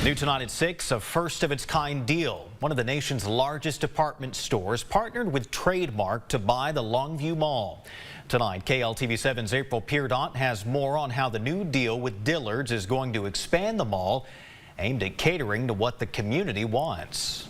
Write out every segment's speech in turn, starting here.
New tonight at 6, a first-of-its-kind deal. One of the nation's largest department stores partnered with Trademark to buy the Longview Mall. Tonight, KLTV7's April Peardot has more on how the new deal with Dillard's is going to expand the mall, aimed at catering to what the community wants.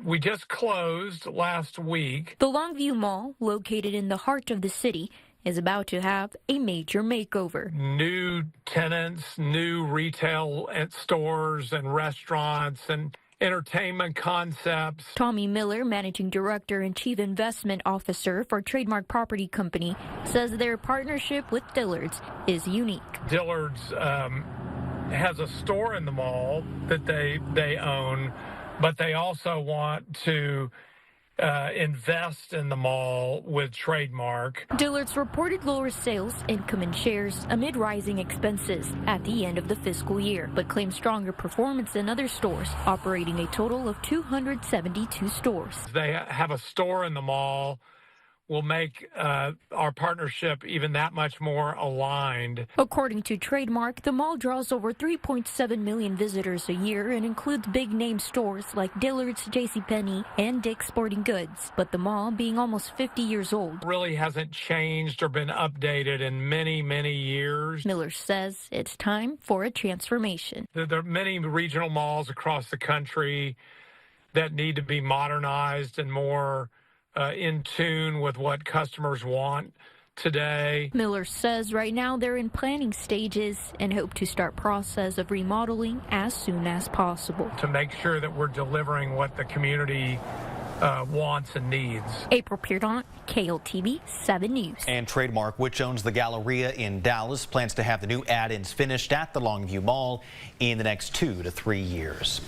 We just closed last week. The Longview Mall, located in the heart of the city, is about to have a major makeover. New tenants, new retail stores and restaurants and entertainment concepts. Tommy Miller, Managing Director and Chief Investment Officer for Trademark Property Company, says their partnership with Dillard's is unique. Dillard's has a store in the mall that they own, but they also want to invest in the mall with Trademark. Dillard's reported lower sales, income, and shares amid rising expenses at the end of the fiscal year, but claimed stronger performance than other stores, operating a total of 272 stores. They have a store in the mall. Will make our partnership even that much more aligned. According to Trademark, the mall draws over 3.7 million visitors a year and includes big-name stores like Dillard's, JCPenney, and Dick's Sporting Goods. But the mall, being almost 50 years old, really hasn't changed or been updated in many, many years. Miller says it's time for a transformation. There are many regional malls across the country that need to be modernized and more in tune with what customers want today. Miller says right now they're in planning stages and hope to start process of remodeling as soon as possible. To make sure that we're delivering what the community wants and needs. April Peardot, KLTV 7 News. And Trademark, which owns the Galleria in Dallas, plans to have the new add-ins finished at the Longview Mall in the next 2 to 3 years.